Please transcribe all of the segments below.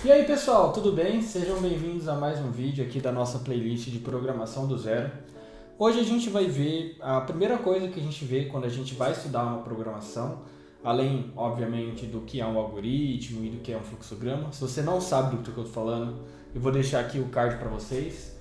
E aí pessoal, tudo bem? Sejam bem-vindos a mais um vídeo aqui da nossa playlist de programação do zero. Hoje a gente vai ver a primeira coisa que a gente vê quando a gente vai estudar uma programação, além, obviamente, do que é um algoritmo e do que é um fluxograma. Se você não sabe do que eu estou falando, eu vou deixar aqui o card para vocês.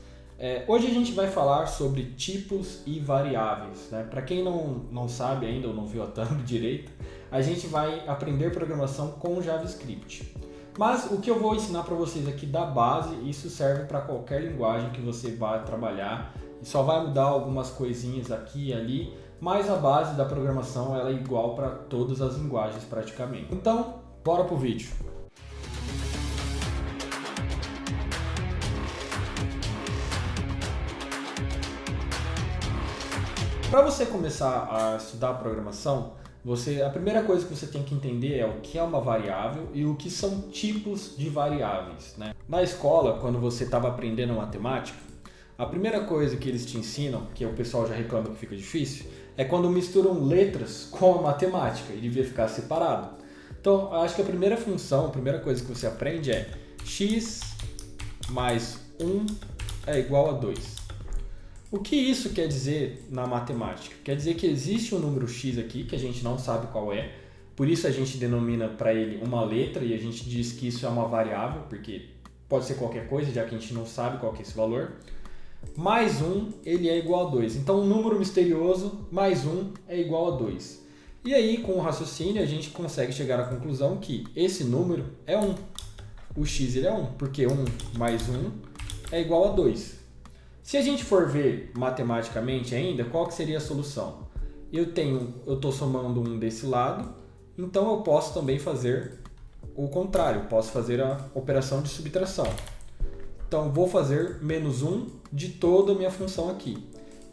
Hoje a gente vai falar sobre tipos e variáveis, né? Para quem não sabe ainda ou não viu a thumb direito, a gente vai aprender programação com JavaScript. Mas o que eu vou ensinar para vocês aqui da base, isso serve para qualquer linguagem que você vá trabalhar. E só vai mudar algumas coisinhas aqui e ali, mas a base da programação ela é igual para todas as linguagens praticamente. Então, bora pro vídeo. Para você começar a estudar programação, a primeira coisa que você tem que entender é o que é uma variável e o que são tipos de variáveis, né? Na escola, quando você estava aprendendo matemática, a primeira coisa que eles te ensinam, que o pessoal já reclama que fica difícil, é quando misturam letras com a matemática e devia ficar separado. Então, acho que a primeira função, a primeira coisa que você aprende é x mais 1 é igual a 2. O que isso quer dizer na matemática? Quer dizer que existe um número x aqui, que a gente não sabe qual é, por isso a gente denomina para ele uma letra e a gente diz que isso é uma variável, porque pode ser qualquer coisa, já que a gente não sabe qual que é esse valor. Mais 1, ele é igual a 2. Então, um número misterioso mais 1 é igual a 2. E aí, com o raciocínio, a gente consegue chegar à conclusão que esse número é 1. O x ele é 1, porque 1 mais 1 é igual a 2. Se a gente for ver matematicamente ainda, qual que seria a solução? Eu estou somando 1 desse lado, então eu posso também fazer o contrário, posso fazer a operação de subtração. Então vou fazer menos 1 de toda a minha função aqui.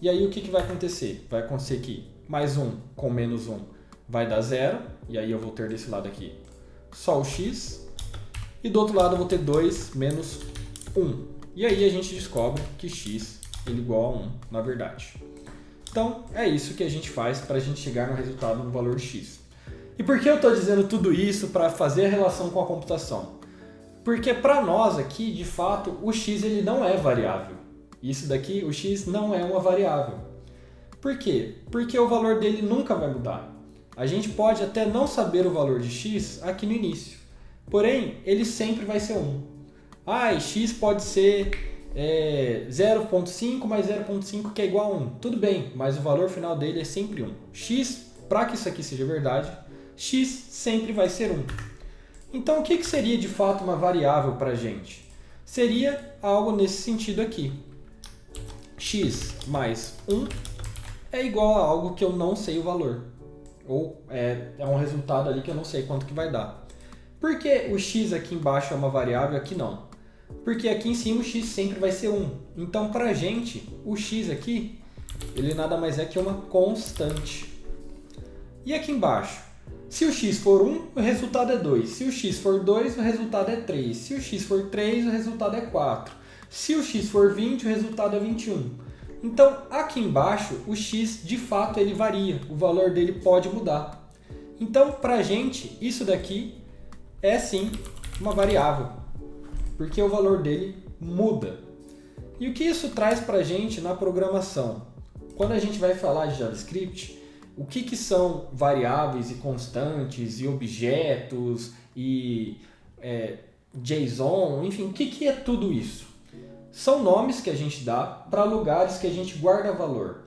E aí o que vai acontecer? Vai acontecer que mais 1 com menos 1 vai dar 0, e aí eu vou ter desse lado aqui só o x, e do outro lado eu vou ter 2 menos 1. E aí a gente descobre que x ele é igual a 1, na verdade. Então, é isso que a gente faz para a gente chegar no resultado no valor x. E por que eu estou dizendo tudo isso para fazer a relação com a computação? Porque para nós aqui, de fato, o x ele não é variável. Isso daqui, o x não é uma variável. Por quê? Porque o valor dele nunca vai mudar. A gente pode até não saber o valor de x aqui no início. Porém, ele sempre vai ser 1. X pode ser 0.5 mais 0.5 que é igual a 1. Tudo bem, mas o valor final dele é sempre 1. X, para que isso aqui seja verdade, x sempre vai ser 1. Então, o que seria de fato uma variável para a gente? Seria algo nesse sentido aqui. X mais 1 é igual a algo que eu não sei o valor. Ou é um resultado ali que eu não sei quanto que vai dar. Por que o x aqui embaixo é uma variável e aqui não? Porque aqui em cima o x sempre vai ser 1. Então, para a gente, o x aqui, ele nada mais é que uma constante. E aqui embaixo? Se o x for 1, o resultado é 2. Se o x for 2, o resultado é 3. Se o x for 3, o resultado é 4. Se o x for 20, o resultado é 21. Então, aqui embaixo, o x, de fato, ele varia. O valor dele pode mudar. Então, para a gente, isso daqui é sim uma variável, porque o valor dele muda. E o que isso traz para a gente na programação? Quando a gente vai falar de JavaScript, o que são variáveis e constantes e objetos e JSON, enfim, o que é tudo isso? São nomes que a gente dá para lugares que a gente guarda valor.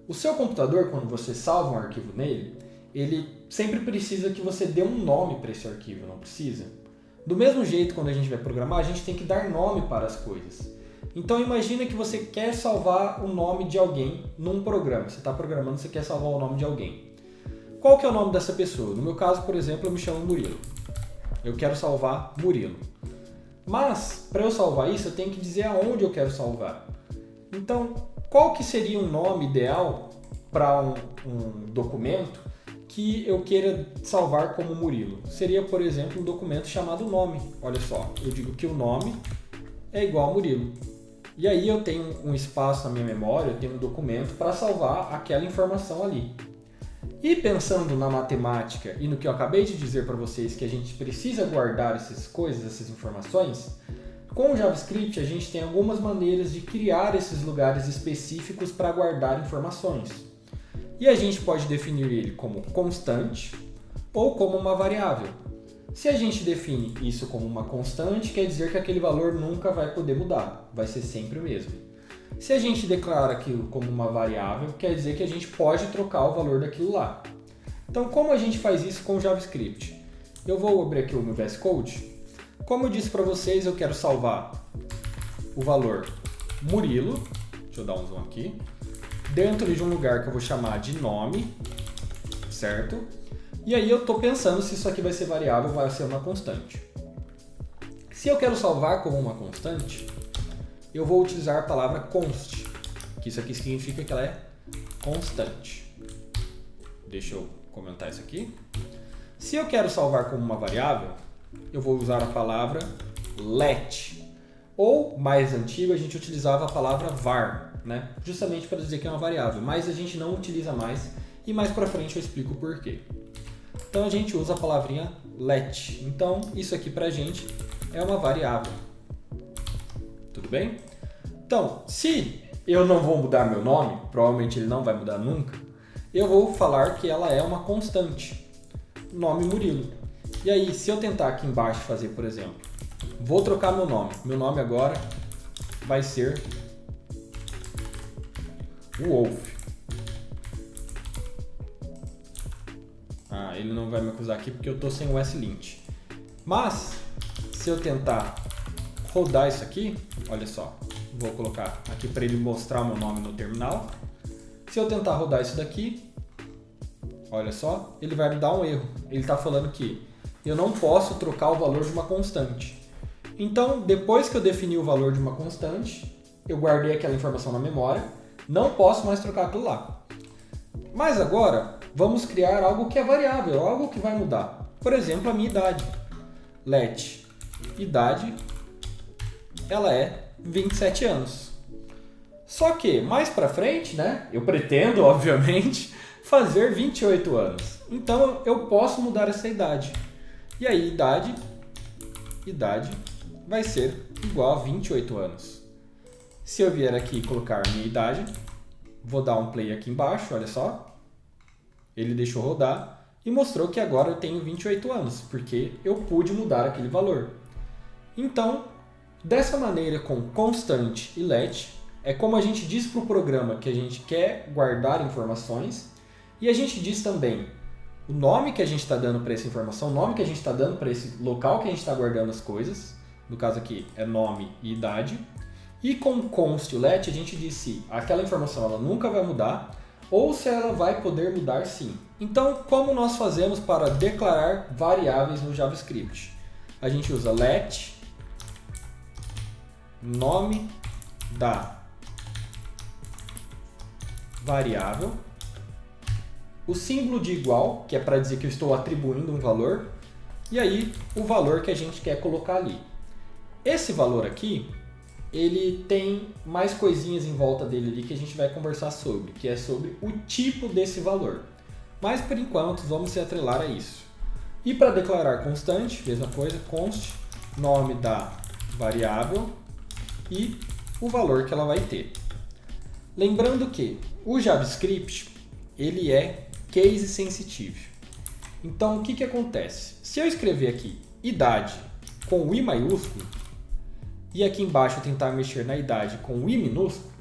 O seu computador, quando você salva um arquivo nele, ele sempre precisa que você dê um nome para esse arquivo, não precisa? Do mesmo jeito, quando a gente vai programar, a gente tem que dar nome para as coisas. Então imagina que você quer salvar o nome de alguém num programa. Você está programando, você quer salvar o nome de alguém. Qual que é o nome dessa pessoa? No meu caso, por exemplo, eu me chamo Murilo. Eu quero salvar Murilo. Mas, para eu salvar isso, eu tenho que dizer aonde eu quero salvar. Então, qual que seria um nome ideal para um documento que eu queira salvar como Murilo? Seria, por exemplo, um documento chamado nome. Olha só, eu digo que o nome é igual a Murilo. E aí eu tenho um espaço na minha memória, eu tenho um documento para salvar aquela informação ali. E pensando na matemática e no que eu acabei de dizer para vocês, que a gente precisa guardar essas coisas, essas informações, com o JavaScript a gente tem algumas maneiras de criar esses lugares específicos para guardar informações. E a gente pode definir ele como constante ou como uma variável. Se a gente define isso como uma constante, quer dizer que aquele valor nunca vai poder mudar, vai ser sempre o mesmo. Se a gente declara aquilo como uma variável, quer dizer que a gente pode trocar o valor daquilo lá. Então, como a gente faz isso com o JavaScript? Eu vou abrir aqui o meu VS Code. Como eu disse para vocês, eu quero salvar o valor Murilo, deixa eu dar um zoom aqui, dentro de um lugar que eu vou chamar de nome, certo? E aí eu estou pensando se isso aqui vai ser variável ou vai ser uma constante. Se eu quero salvar como uma constante, eu vou utilizar a palavra const, que isso aqui significa que ela é constante. Deixa eu comentar isso aqui. Se eu quero salvar como uma variável, eu vou usar a palavra let. Ou, mais antigo, a gente utilizava a palavra var, né? Justamente para dizer que é uma variável, mas a gente não utiliza mais e mais para frente eu explico o porquê. Então a gente usa a palavrinha let. Então isso aqui para a gente é uma variável. Tudo bem? Então, se eu não vou mudar meu nome, provavelmente ele não vai mudar nunca, eu vou falar que ela é uma constante. Nome Murilo. E aí, se eu tentar aqui embaixo fazer, por exemplo, vou trocar meu nome. Meu nome agora vai ser Wolf. Ele não vai me acusar aqui porque eu estou sem o S-Lint. Mas, se eu tentar rodar isso aqui, olha só, vou colocar aqui para ele mostrar o meu nome no terminal. Se eu tentar rodar isso daqui, olha só, ele vai me dar um erro. Ele está falando que eu não posso trocar o valor de uma constante. Então, depois que eu defini o valor de uma constante, eu guardei aquela informação na memória, não posso mais trocar aquilo lá. Mas agora, vamos criar algo que é variável, algo que vai mudar. Por exemplo, a minha idade. Let idade, ela é 27 anos. Só que, mais pra frente, né, eu pretendo, obviamente, fazer 28 anos. Então, eu posso mudar essa idade. E aí, idade vai ser igual a 28 anos. Se eu vier aqui e colocar a minha idade, vou dar um play aqui embaixo, olha só. Ele deixou rodar e mostrou que agora eu tenho 28 anos, porque eu pude mudar aquele valor. Então, dessa maneira, com constante e let, é como a gente diz para o programa que a gente quer guardar informações e a gente diz também o nome que a gente está dando para essa informação, o nome que a gente está dando para esse local que a gente está guardando as coisas, no caso aqui é nome e idade, e com const e let a gente diz se aquela informação ela nunca vai mudar ou se ela vai poder mudar sim. Então, como nós fazemos para declarar variáveis no JavaScript? A gente usa let, nome da variável, o símbolo de igual, que é para dizer que eu estou atribuindo um valor, e aí o valor que a gente quer colocar ali. Esse valor aqui, ele tem mais coisinhas em volta dele ali que a gente vai conversar sobre, que é sobre o tipo desse valor. Mas por enquanto vamos se atrelar a isso. E para declarar constante, mesma coisa, const, nome da variável e o valor que ela vai ter. Lembrando que o JavaScript, ele é case sensitive. Então o que acontece? Se eu escrever aqui idade com o I maiúsculo e aqui embaixo eu tentar mexer na idade com o I minúsculo,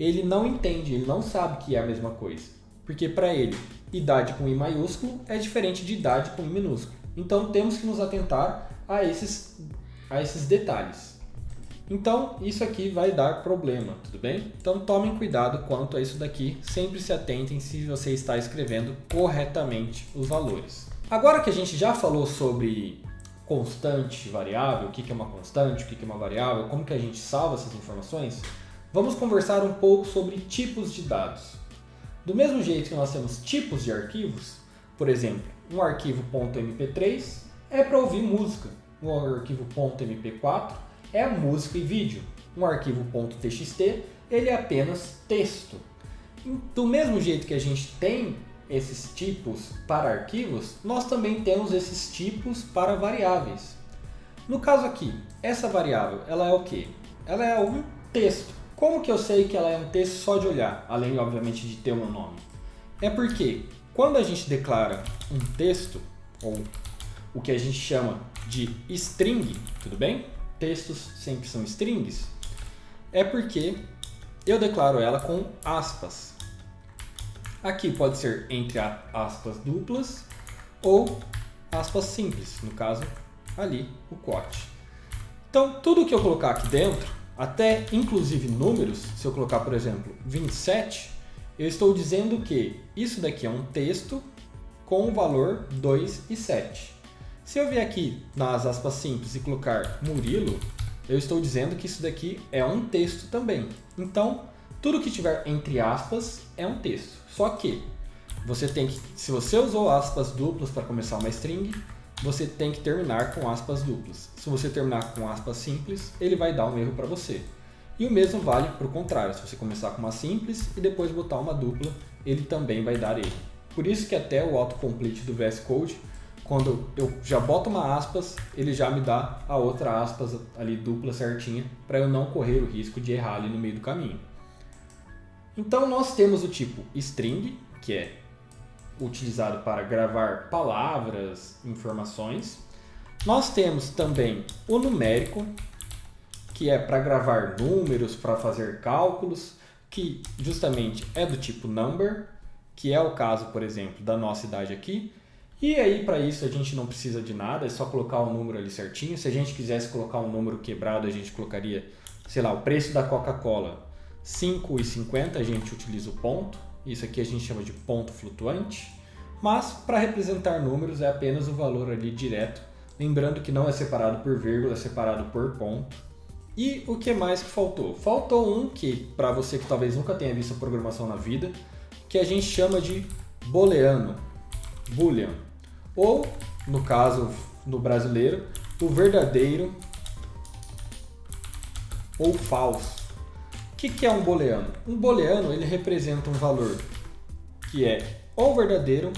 ele não entende, ele não sabe que é a mesma coisa. Porque para ele, idade com I maiúsculo é diferente de idade com I minúsculo. Então temos que nos atentar a esses detalhes. Então isso aqui vai dar problema, tudo bem? Então tomem cuidado quanto a isso daqui, sempre se atentem se você está escrevendo corretamente os valores. Agora que a gente já falou sobre constante, variável, o que é uma constante, o que é uma variável, como que a gente salva essas informações, vamos conversar um pouco sobre tipos de dados. Do mesmo jeito que nós temos tipos de arquivos, por exemplo, um arquivo .mp3 é para ouvir música, um arquivo .mp4 é música e vídeo, um arquivo .txt ele é apenas texto. Do mesmo jeito que a gente tem esses tipos para arquivos, nós também temos esses tipos para variáveis. No caso aqui, essa variável, ela é o quê? Ela é um texto. Como que eu sei que ela é um texto só de olhar, além, obviamente, de ter um nome? É porque quando a gente declara um texto, ou o que a gente chama de string, tudo bem? Textos sempre são strings. É porque eu declaro ela com aspas. Aqui pode ser entre aspas duplas ou aspas simples, no caso ali o quote. Então tudo que eu colocar aqui dentro, até inclusive números, se eu colocar por exemplo 27, eu estou dizendo que isso daqui é um texto com o valor 2 e 7. Se eu vier aqui nas aspas simples e colocar Murilo, eu estou dizendo que isso daqui é um texto também. Então, tudo que tiver entre aspas é um texto. Só que você tem que, se você usou aspas duplas para começar uma string, você tem que terminar com aspas duplas. Se você terminar com aspas simples, ele vai dar um erro para você. E o mesmo vale para o contrário. Se você começar com uma simples e depois botar uma dupla, ele também vai dar erro. Por isso que até o autocomplete do VS Code, quando eu já boto uma aspas, ele já me dá a outra aspas ali dupla certinha, para eu não correr o risco de errar ali no meio do caminho. Então nós temos o tipo string, que é utilizado para gravar palavras, informações. Nós temos também o numérico, que é para gravar números, para fazer cálculos, que justamente é do tipo number, que é o caso, por exemplo, da nossa idade aqui. E aí, para isso, a gente não precisa de nada, é só colocar o número ali certinho. Se a gente quisesse colocar um número quebrado, a gente colocaria, sei lá, o preço da Coca-Cola, 5,50, a gente utiliza o ponto. Isso aqui a gente chama de ponto flutuante. Mas, para representar números, é apenas o valor ali direto. Lembrando que não é separado por vírgula, é separado por ponto. E o que mais que faltou? Faltou um que, para você que talvez nunca tenha visto programação na vida, que a gente chama de booleano, boolean. Ou, no caso, no brasileiro, o verdadeiro ou falso. O que é um booleano? Um booleano ele representa um valor que é ou verdadeiro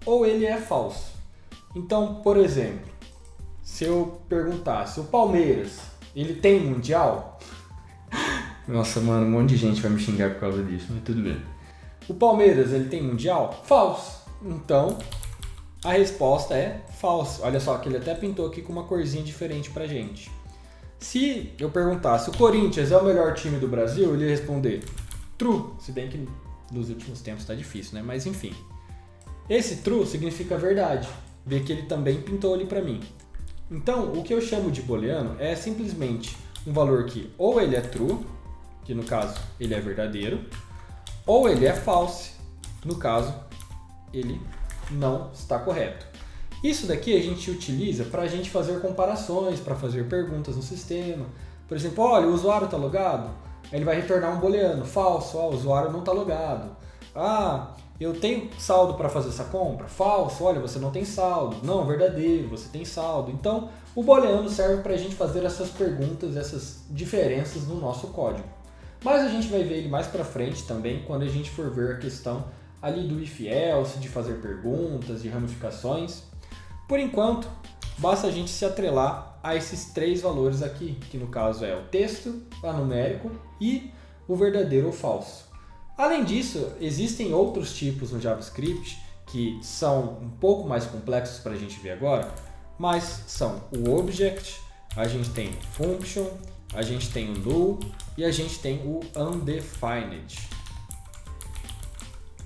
ou ele é falso. Então, por exemplo, se eu perguntasse, o Palmeiras, ele tem mundial? Nossa, mano, um monte de gente vai me xingar por causa disso, mas tudo bem. O Palmeiras, ele tem mundial? Falso. Então, a resposta é falso. Olha só, que ele até pintou aqui com uma corzinha diferente pra gente. Se eu perguntasse, o Corinthians é o melhor time do Brasil? Ele ia responder true. Se bem que nos últimos tempos tá difícil, né? Mas enfim. Esse true significa verdade. Vê que ele também pintou ali pra mim. Então, o que eu chamo de booleano é simplesmente um valor que ou ele é true, que no caso ele é verdadeiro, ou ele é false, no caso ele não está correto. Isso daqui a gente utiliza para a gente fazer comparações, para fazer perguntas no sistema. Por exemplo, olha, o usuário está logado? Aí ele vai retornar um booleano, falso, o usuário não está logado. Ah, eu tenho saldo para fazer essa compra? Falso, olha, você não tem saldo. Não, verdadeiro, você tem saldo. Então, o booleano serve para a gente fazer essas perguntas, essas diferenças no nosso código. Mas a gente vai ver ele mais para frente também, quando a gente for ver a questão ali do if-else, de fazer perguntas, de ramificações. Por enquanto, basta a gente se atrelar a esses três valores aqui, que no caso é o texto, o numérico e o verdadeiro ou falso. Além disso, existem outros tipos no JavaScript que são um pouco mais complexos para a gente ver agora, mas são o object, a gente tem o function, a gente tem o null e a gente tem o undefined.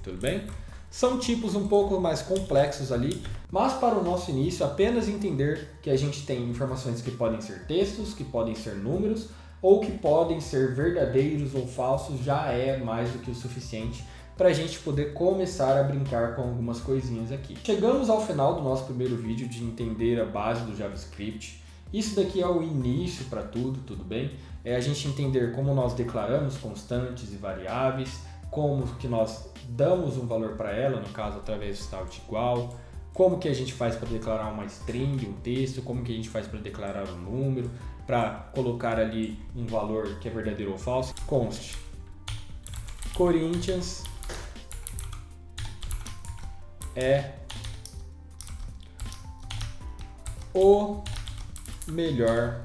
Tudo bem? São tipos um pouco mais complexos ali, mas para o nosso início apenas entender que a gente tem informações que podem ser textos, que podem ser números ou que podem ser verdadeiros ou falsos já é mais do que o suficiente para a gente poder começar a brincar com algumas coisinhas aqui. Chegamos ao final do nosso primeiro vídeo de entender a base do JavaScript. Isso daqui é o início para tudo bem? É a gente entender como nós declaramos constantes e variáveis, como que nós damos um valor para ela, no caso através do style de igual, como que a gente faz para declarar uma string, um texto, como que a gente faz para declarar um número, para colocar ali um valor que é verdadeiro ou falso. Const Corinthians é o melhor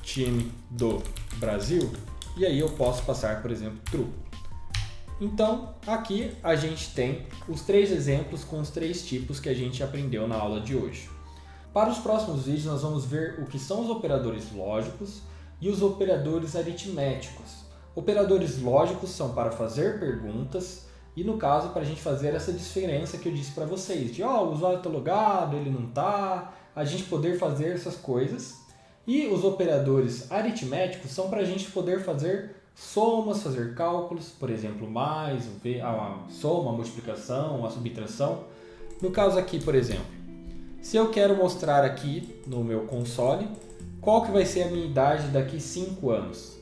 time do Brasil? E aí eu posso passar, por exemplo, true. Então, aqui a gente tem os 3 exemplos com os 3 tipos que a gente aprendeu na aula de hoje. Para os próximos vídeos, nós vamos ver o que são os operadores lógicos e os operadores aritméticos. Operadores lógicos são para fazer perguntas e, no caso, para a gente fazer essa diferença que eu disse para vocês, de o usuário está logado, ele não está, a gente poder fazer essas coisas. E os operadores aritméticos são para a gente poder fazer somas, fazer cálculos, por exemplo, mais, uma soma, uma multiplicação, uma subtração. No caso aqui, por exemplo, se eu quero mostrar aqui no meu console qual que vai ser a minha idade daqui 5 anos.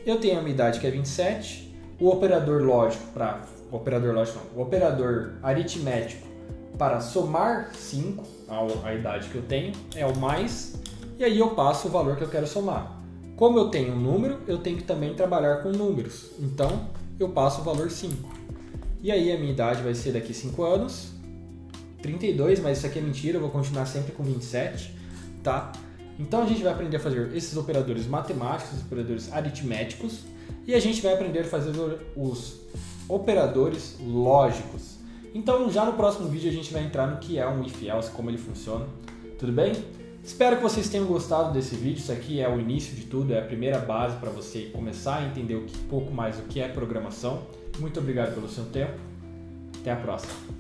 Eu tenho a minha idade que é 27, o operador lógico o operador aritmético para somar 5, a idade que eu tenho, é o mais, e aí eu passo o valor que eu quero somar. Como eu tenho um número, eu tenho que também trabalhar com números. Então, eu passo o valor 5. E aí a minha idade vai ser daqui 5 anos, 32, mas isso aqui é mentira, eu vou continuar sempre com 27, tá? Então a gente vai aprender a fazer esses operadores matemáticos, os operadores aritméticos, e a gente vai aprender a fazer os operadores lógicos. Então já no próximo vídeo a gente vai entrar no que é um if else, como ele funciona, tudo bem? Espero que vocês tenham gostado desse vídeo. Isso aqui é o início de tudo, é a primeira base para você começar a entender um pouco mais o que é programação. Muito obrigado pelo seu tempo. Até a próxima.